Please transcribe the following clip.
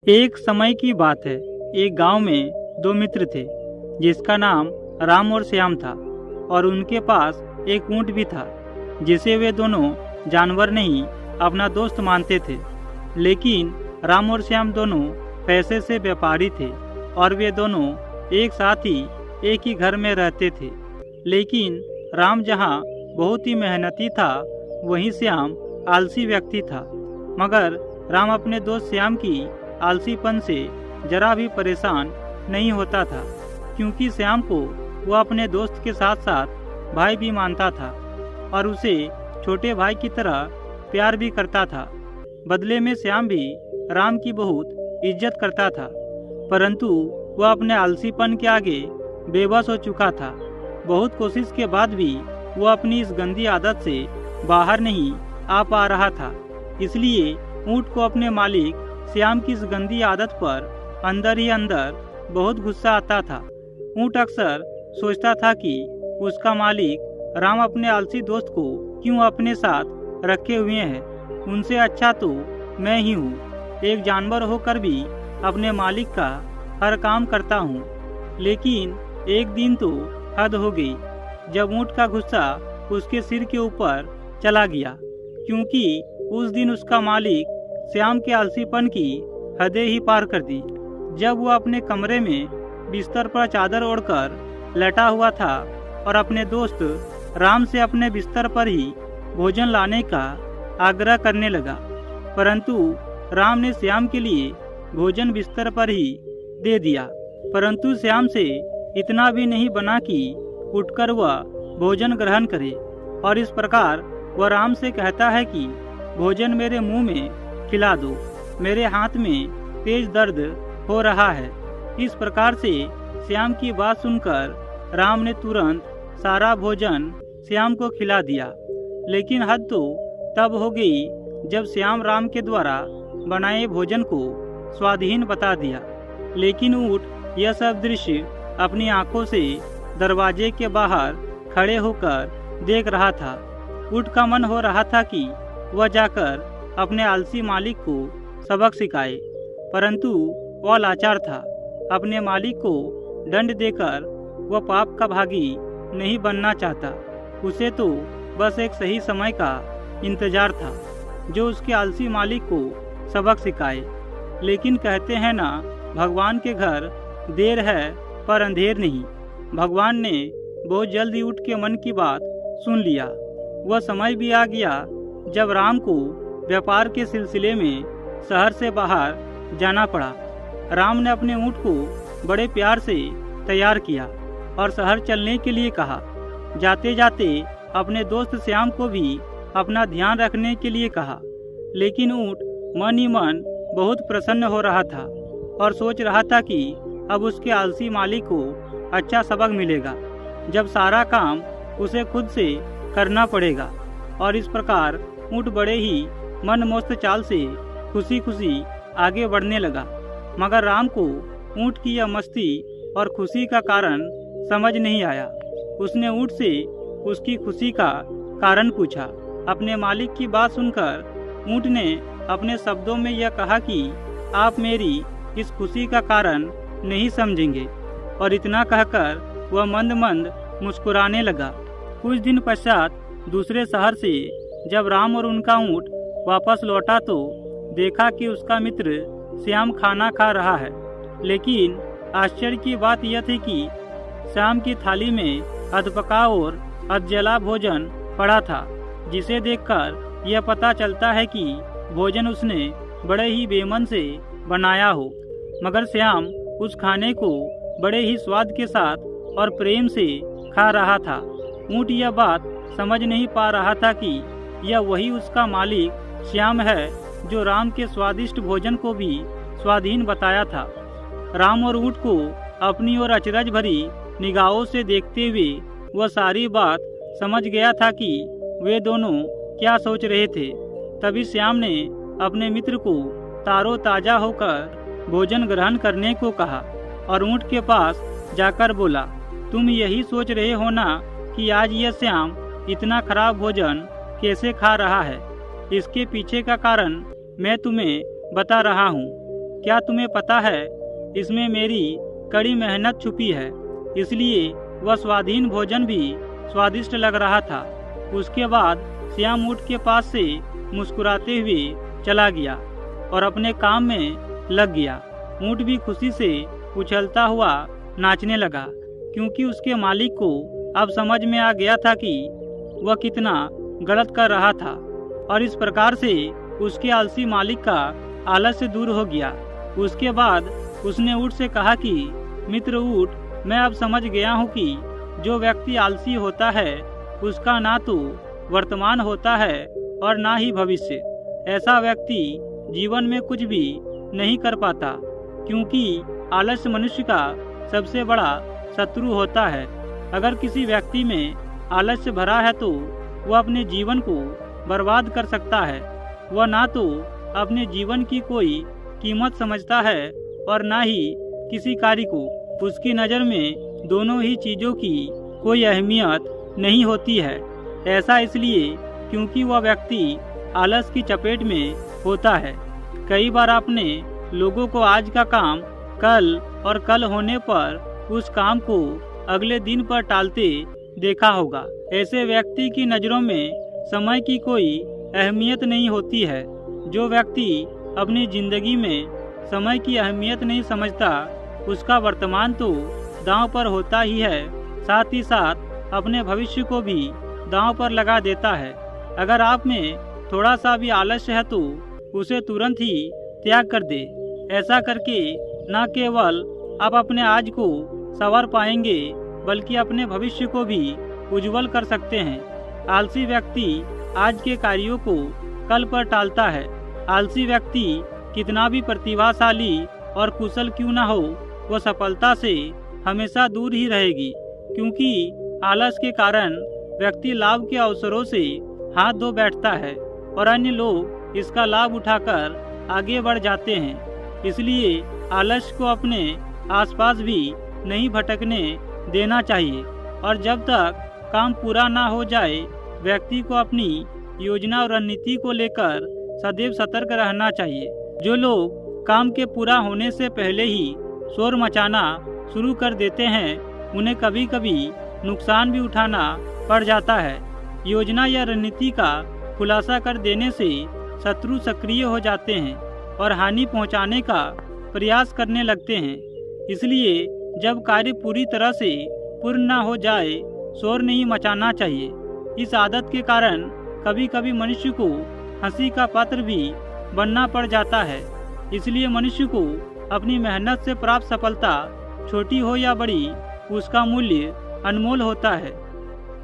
एक समय की बात है। एक गांव में दो मित्र थे, जिसका नाम राम और श्याम था। और उनके पास एक ऊंट भी था, जिसे वे दोनों जानवर नहीं अपना दोस्त मानते थे। लेकिन राम और श्याम दोनों पैसे से व्यापारी थे और वे दोनों एक साथ ही एक ही घर में रहते थे। लेकिन राम जहाँ बहुत ही मेहनती था, वहीं श्याम आलसी व्यक्ति था। मगर राम अपने दोस्त श्याम की आलसीपन से जरा भी परेशान नहीं होता था, क्योंकि श्याम को वह अपने दोस्त के साथ साथ भाई भी मानता था और उसे छोटे भाई की तरह प्यार भी करता था। बदले में श्याम भी राम की बहुत इज्जत करता था, परंतु वह अपने आलसीपन के आगे बेबस हो चुका था। बहुत कोशिश के बाद भी वह अपनी इस गंदी आदत से बाहर नहीं आ पा रहा था। इसलिए ऊंट को अपने मालिक श्याम की इस गंदी आदत पर अंदर ही अंदर बहुत गुस्सा आता था। ऊंट अक्सर सोचता था कि उसका मालिक राम अपने आलसी दोस्त को क्यों अपने साथ रखे हुए हैं। उनसे अच्छा तो मैं ही हूँ। एक जानवर होकर भी अपने मालिक का हर काम करता हूँ। लेकिन एक दिन तो हद हो गई, जब ऊंट का गुस्सा उसके सिर के ऊपर चला गया, क्योंकि उस दिन उसका मालिक श्याम के आलसीपन की हदें ही पार कर दी। जब वह अपने कमरे में बिस्तर पर चादर ओढ़कर लेटा हुआ था और अपने दोस्त राम से अपने बिस्तर पर ही भोजन लाने का आग्रह करने लगा, परंतु राम ने श्याम के लिए भोजन बिस्तर पर ही दे दिया। परंतु श्याम से इतना भी नहीं बना कि उठकर वह भोजन ग्रहण करे, और इस प्रकार वह राम से कहता है कि भोजन मेरे मुंह में खिला दो, मेरे हाथ में तेज दर्द हो रहा है। इस प्रकार से श्याम की बात सुनकर राम ने तुरंत सारा भोजन श्याम को खिला दिया। लेकिन हद तो तब हो गई जब श्याम राम के द्वारा बनाए भोजन को स्वादहीन बता दिया। लेकिन ऊंट यह सब दृश्य अपनी आंखों से दरवाजे के बाहर खड़े होकर देख रहा था। ऊंट का मन हो रहा था कि वह जाकर अपने आलसी मालिक को सबक सिखाए, परंतु वह लाचार था। अपने मालिक को दंड देकर वह पाप का भागी नहीं बनना चाहता। उसे तो बस एक सही समय का इंतजार था, जो उसके आलसी मालिक को सबक सिखाए। लेकिन कहते हैं ना, भगवान के घर देर है पर अंधेर नहीं। भगवान ने बहुत जल्दी ऊंट के मन की बात सुन लिया। वह समय भी आ गया जब राम को व्यापार के सिलसिले में शहर से बाहर जाना पड़ा। राम ने अपने ऊंट को बड़े प्यार से तैयार किया और शहर चलने के लिए कहा। जाते जाते अपने दोस्त श्याम को भी अपना ध्यान रखने के लिए कहा। लेकिन ऊंट मन ही मन बहुत प्रसन्न हो रहा था और सोच रहा था कि अब उसके आलसी मालिक को अच्छा सबक मिलेगा, जब सारा काम उसे खुद से करना पड़ेगा। और इस प्रकार ऊंट बड़े ही मनमोस्त चाल से खुशी खुशी आगे बढ़ने लगा। मगर राम को ऊंट की यह मस्ती और खुशी का कारण समझ नहीं आया। उसने ऊंट से उसकी खुशी का कारण पूछा। अपने मालिक की बात सुनकर ऊंट ने अपने शब्दों में यह कहा कि आप मेरी इस खुशी का कारण नहीं समझेंगे, और इतना कहकर वह मंद मंद मुस्कुराने लगा। कुछ दिन पश्चात दूसरे शहर से जब राम और उनका ऊंट वापस लौटा तो देखा कि उसका मित्र श्याम खाना खा रहा है। लेकिन आश्चर्य की बात यह थी कि श्याम की थाली में अधपका और अधजला भोजन पड़ा था, जिसे देखकर यह पता चलता है कि भोजन उसने बड़े ही बेमन से बनाया हो। मगर श्याम उस खाने को बड़े ही स्वाद के साथ और प्रेम से खा रहा था। ऊंट यह बात समझ नहीं पा रहा था कि यह वही उसका मालिक श्याम है, जो राम के स्वादिष्ट भोजन को भी स्वादहीन बताया था। राम और ऊंट को अपनी ओर अचरज भरी निगाहों से देखते हुए वह सारी बात समझ गया था कि वे दोनों क्या सोच रहे थे। तभी श्याम ने अपने मित्र को तारोताजा होकर भोजन ग्रहण करने को कहा और ऊंट के पास जाकर बोला, तुम यही सोच रहे हो ना कि आज यह श्याम इतना खराब भोजन कैसे खा रहा है। इसके पीछे का कारण मैं तुम्हें बता रहा हूँ। क्या तुम्हें पता है, इसमें मेरी कड़ी मेहनत छुपी है। इसलिए वह स्वाधीन भोजन भी स्वादिष्ट लग रहा था। उसके बाद श्याम ऊँट के पास से मुस्कुराते हुए चला गया और अपने काम में लग गया। ऊँट भी खुशी से उछलता हुआ नाचने लगा, क्योंकि उसके मालिक को अब समझ में आ गया था कि वह कितना गलत कर रहा था, और इस प्रकार से उसके आलसी मालिक का आलस्य दूर हो गया। उसके बाद उसने ऊँट से कहा कि मित्र ऊँट, मैं अब समझ गया हूँ कि जो व्यक्ति आलसी होता है उसका ना तो वर्तमान होता है और ना ही भविष्य। ऐसा व्यक्ति जीवन में कुछ भी नहीं कर पाता, क्योंकि आलस्य मनुष्य का सबसे बड़ा शत्रु होता है। अगर किसी व्यक्ति में आलस्य भरा है तो वह अपने जीवन को बर्बाद कर सकता है। वह ना तो अपने जीवन की कोई कीमत समझता है और ना ही किसी कार्य को। उसकी नज़र में दोनों ही चीज़ों की कोई अहमियत नहीं होती है। ऐसा इसलिए क्योंकि वह व्यक्ति आलस की चपेट में होता है। कई बार आपने लोगों को आज का काम कल और कल होने पर उस काम को अगले दिन पर टालते देखा होगा। ऐसे व्यक्ति की नज़रों में समय की कोई अहमियत नहीं होती है। जो व्यक्ति अपनी जिंदगी में समय की अहमियत नहीं समझता, उसका वर्तमान तो दांव पर होता ही है, साथ ही साथ अपने भविष्य को भी दांव पर लगा देता है। अगर आप में थोड़ा सा भी आलस्य है तो उसे तुरंत ही त्याग कर दे। ऐसा करके न केवल आप अपने आज को संवार पाएंगे, बल्कि अपने भविष्य को भी उज्जवल कर सकते हैं। आलसी व्यक्ति आज के कार्यों को कल पर टालता है। आलसी व्यक्ति कितना भी प्रतिभाशाली और कुशल क्यों न हो, वह सफलता से हमेशा दूर ही रहेगी, क्योंकि आलस के कारण व्यक्ति लाभ के अवसरों से हाथ धो बैठता है और अन्य लोग इसका लाभ उठाकर आगे बढ़ जाते हैं। इसलिए आलस को अपने आसपास भी नहीं भटकने देना चाहिए, और जब तक काम पूरा ना हो जाए व्यक्ति को अपनी योजना और रणनीति को लेकर सदैव सतर्क रहना चाहिए। जो लोग काम के पूरा होने से पहले ही शोर मचाना शुरू कर देते हैं, उन्हें कभी कभी नुकसान भी उठाना पड़ जाता है। योजना या रणनीति का खुलासा कर देने से शत्रु सक्रिय हो जाते हैं और हानि पहुंचाने का प्रयास करने लगते हैं। इसलिए जब कार्य पूरी तरह से पूर्ण न हो जाए, शोर नहीं मचाना चाहिए। इस आदत के कारण कभी कभी मनुष्य को हंसी का पात्र भी बनना पड़ जाता है। इसलिए मनुष्य को अपनी मेहनत से प्राप्त सफलता छोटी हो या बड़ी, उसका मूल्य अनमोल होता है।